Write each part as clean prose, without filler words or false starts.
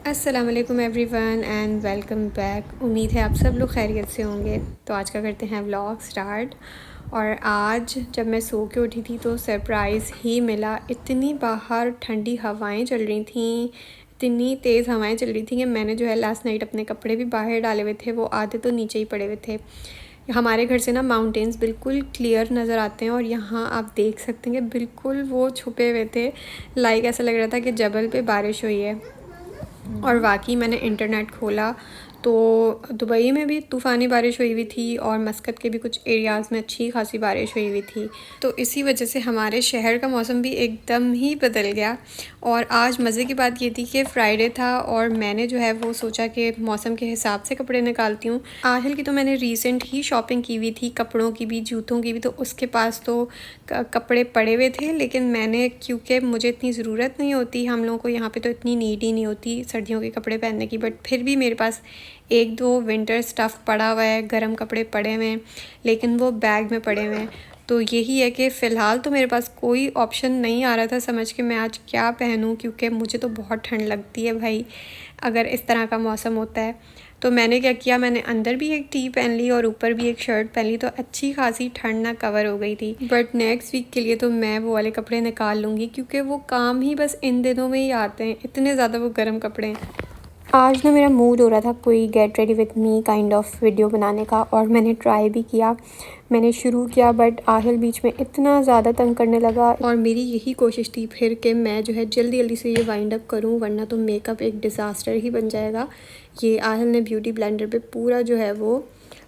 अस्सलाम वालेकुम everyone and welcome back. उम्मीद है आप सब लोग खैरियत से होंगे। तो आज का करते हैं व्लॉग स्टार्ट। और आज जब मैं सो के उठी थी तो सरप्राइज़ ही मिला। इतनी बाहर ठंडी हवाएं चल रही थी, इतनी तेज़ हवाएं चल रही थी कि मैंने जो है लास्ट नाइट अपने कपड़े भी बाहर डाले हुए थे, वो आधे तो नीचे ही पड़े हुए थे। हमारे घर से ना माउंटेन्स बिल्कुल क्लियर नज़र आते हैं और यहाँ आप देख सकते हैं कि बिल्कुल वो छुपे हुए थे। लाइक ऐसा लग रहा था कि जबल पे बारिश हुई है। और वाकई मैंने इंटरनेट खोला तो दुबई में भी तूफ़ानी बारिश हुई हुई थी और मस्कत के भी कुछ एरियाज़ में अच्छी खासी बारिश हुई हुई थी। तो इसी वजह से हमारे शहर का मौसम भी एकदम ही बदल गया। और आज मज़े की बात ये थी कि फ़्राइडे था और मैंने जो है वो सोचा कि मौसम के हिसाब से कपड़े निकालती हूँ। आहिल की तो मैंने रिसेंट ही शॉपिंग की हुई थी, कपड़ों की भी जूतों की भी, तो उसके पास तो कपड़े पड़े हुए थे। लेकिन मैंने, क्योंकि मुझे इतनी ज़रूरत नहीं होती, हम लोगों को यहाँ पे तो इतनी नीड ही नहीं होती सर्दियों के कपड़े पहनने की, बट फिर भी मेरे पास एक दो विंटर स्टफ़ पड़ा हुआ है, गर्म कपड़े पड़े हुए हैं, लेकिन वो बैग में पड़े हुए हैं। तो यही है कि फ़िलहाल तो मेरे पास कोई ऑप्शन नहीं आ रहा था समझ के मैं आज क्या पहनूं, क्योंकि मुझे तो बहुत ठंड लगती है भाई अगर इस तरह का मौसम होता है। तो मैंने क्या किया, मैंने अंदर भी एक टी पहन ली और ऊपर भी एक शर्ट पहन ली, तो अच्छी खासी ठंड ना कवर हो गई थी। बट नेक्स्ट वीक के लिए तो मैं वो वाले कपड़े निकाल लूँगी, क्योंकि वो काम ही बस इन दिनों में ही आते हैं, इतने ज़्यादा वो गर्म कपड़े हैं। आज ना मेरा मूड हो रहा था कोई get ready with me kind of video बनाने का, और मैंने ट्राई भी किया, मैंने शुरू किया, बट आहिल बीच में इतना ज़्यादा तंग करने लगा। और मेरी यही कोशिश थी फिर कि मैं जो है जल्दी जल्दी से ये वाइंड अप करूं, वरना तो मेकअप एक डिज़ास्टर ही बन जाएगा। ये आहिल ने ब्यूटी ब्लेंडर पे पूरा जो है वो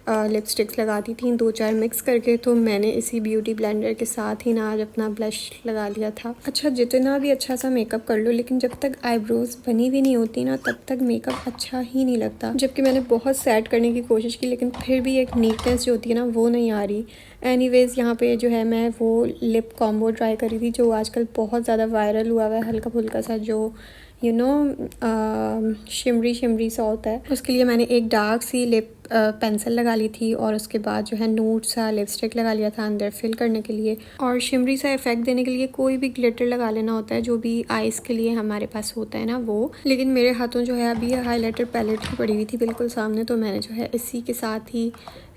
लिपस्टिक्स लगा दी थी 2-4 मिक्स करके, तो मैंने इसी ब्यूटी ब्लेंडर के साथ ही ना आज अपना ब्लश लगा लिया था। अच्छा, जितना भी अच्छा सा मेकअप कर लो, लेकिन जब तक आईब्रोज बनी हुई नहीं होती ना, तब तक मेकअप अच्छा ही नहीं लगता। जबकि मैंने बहुत सेट करने की कोशिश की, लेकिन फिर भी एक नीटनेस जो होती है ना, वो नहीं आ रही। एनीवेज़ यहाँ पे जो है मैं वो लिप कॉम्बो ट्राई करी थी जो आजकल बहुत ज़्यादा वायरल हुआ है, हल्का फुल्का सा जो शिमरी शिमरी सा होता है। उसके लिए मैंने एक डार्क सी लिप पेंसिल लगा ली थी, और उसके बाद जो है नूड सा लिपस्टिक लगा लिया था अंदर फिल करने के लिए। और शिमरी सा इफेक्ट देने के लिए कोई भी ग्लिटर लगा लेना होता है, जो भी आइज़ के लिए हमारे पास होता है ना वो। लेकिन मेरे हाथों जो है अभी हाईलाइटर पैलेट ही पड़ी हुई थी बिल्कुल सामने, तो मैंने जो है इसी के साथ ही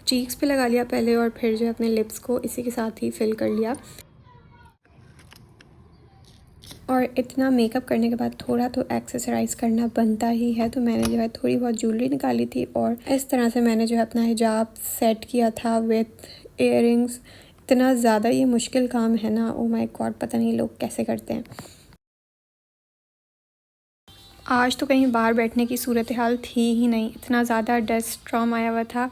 चीक्स पे लगा लिया पहले, और फिर जो है अपने लिप्स को इसी के साथ ही फिल कर लिया। और इतना मेकअप करने के बाद थोड़ा तो एक्सेसराइज करना बनता ही है, तो मैंने जो है थोड़ी बहुत ज्वेलरी निकाली थी, और इस तरह से मैंने जो है अपना हिजाब सेट किया था विथ इयररिंग्स। इतना ज़्यादा ये मुश्किल काम है ना, ओ माय गॉड, पता नहीं लोग कैसे करते हैं। आज तो कहीं बाहर बैठने की सूरत हाल थी ही नहीं, इतना ज़्यादा डस्ट स्टॉर्म आया हुआ था।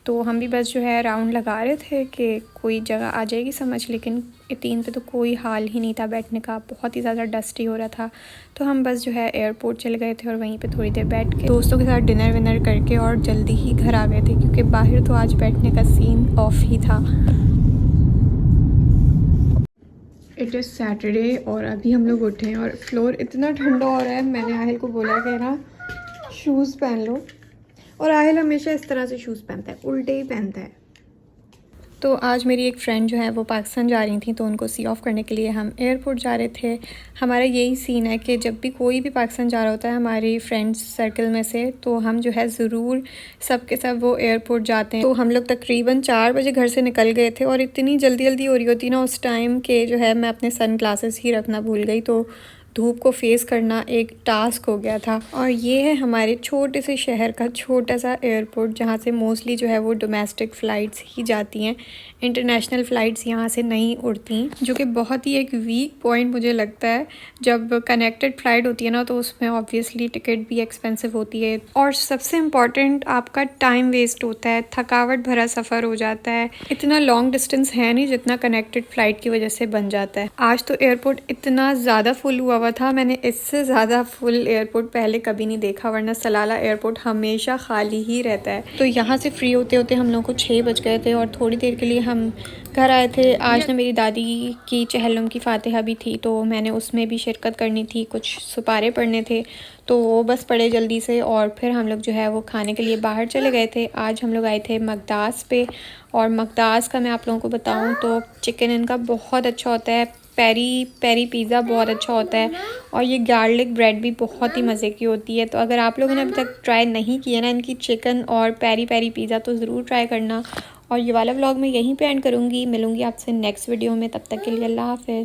तो हम भी बस जो है राउंड लगा रहे थे कि कोई जगह आ जाएगी समझ, लेकिन 18 पे तो कोई हाल ही नहीं था बैठने का, बहुत ही ज़्यादा डस्टी हो रहा था। तो हम बस जो है एयरपोर्ट चले गए थे और वहीं पे थोड़ी देर बैठ के दोस्तों के साथ डिनर विनर करके और जल्दी ही घर आ गए थे, क्योंकि बाहर तो आज बैठने का सीन ऑफ ही था। इट इज़ सैटरडे और अभी हम लोग उठे हैं और फ्लोर इतना ठंडा हो रहा है। मैंने आहिल को बोला कि ना शूज़ पहन लो, और आहिल हमेशा इस तरह से शूज़ पहनता है, उल्टे ही पहनता है। तो आज मेरी एक फ़्रेंड जो है वो पाकिस्तान जा रही थी, तो उनको सी ऑफ़ करने के लिए हम एयरपोर्ट जा रहे थे। हमारा यही सीन है कि जब भी कोई भी पाकिस्तान जा रहा होता है हमारी फ्रेंड्स सर्कल में से, तो हम जो है ज़रूर सब के सब वो एयरपोर्ट जाते हैं। तो हम लोग तकरीबन 4 बजे घर से निकल गए थे, और इतनी जल्दी जल्दी हो रही होती ना उस टाइम के जो है मैं अपने सन ग्लासेस ही रखना भूल गई, तो धूप को फेस करना एक टास्क हो गया था। और ये है हमारे छोटे से शहर का छोटा सा एयरपोर्ट, जहाँ से मोस्टली जो है वो डोमेस्टिक फ़्लाइट्स ही जाती हैं, इंटरनेशनल फ़्लाइट्स यहाँ से नहीं उड़ती, जो कि बहुत ही एक वीक पॉइंट मुझे लगता है। जब कनेक्टेड फ़्लाइट होती है ना, तो उसमें ऑब्वियसली टिकट भी एक्सपेंसिव होती है, और सबसे इम्पॉर्टेंट आपका टाइम वेस्ट होता है, थकावट भरा सफ़र हो जाता है। इतना लॉन्ग डिस्टेंस है नहीं जितना कनेक्टेड फ़्लाइट की वजह से बन जाता है। आज तो एयरपोर्ट इतना ज़्यादा फुल हुआ था, मैंने इससे ज़्यादा फुल एयरपोर्ट पहले कभी नहीं देखा, वरना सलाला एयरपोर्ट हमेशा खाली ही रहता है। तो यहाँ से फ्री होते होते हम लोग को 6 बज गए थे, और थोड़ी देर के लिए हम घर आए थे। आज ना मेरी दादी की चहलम की फातिहा भी थी, तो मैंने उसमें भी शिरकत करनी थी, कुछ सुपारे पढ़ने थे, तो वो बस पढ़े जल्दी से, और फिर हम लोग जो है वो खाने के लिए बाहर चले गए थे। आज हम लोग आए थे मकदास पे, और मकदास का मैं आप लोगों को बताऊं तो चिकन इनका बहुत अच्छा होता है। पेरी पेरी पिज़्ज़ा बहुत अच्छा होता है और ये गार्लिक ब्रेड भी बहुत ही मज़े की होती है। तो अगर आप लोगों ने अभी तक ट्राई नहीं किया ना इनकी चिकन और पेरी पेरी पिज़्ज़ा तो ज़रूर ट्राई करना। और ये वाला व्लॉग मैं यहीं पे एंड करूँगी। मिलूँगी आपसे नेक्स्ट वीडियो में, तब तक के लिए अल्लाह हाफ़िज़।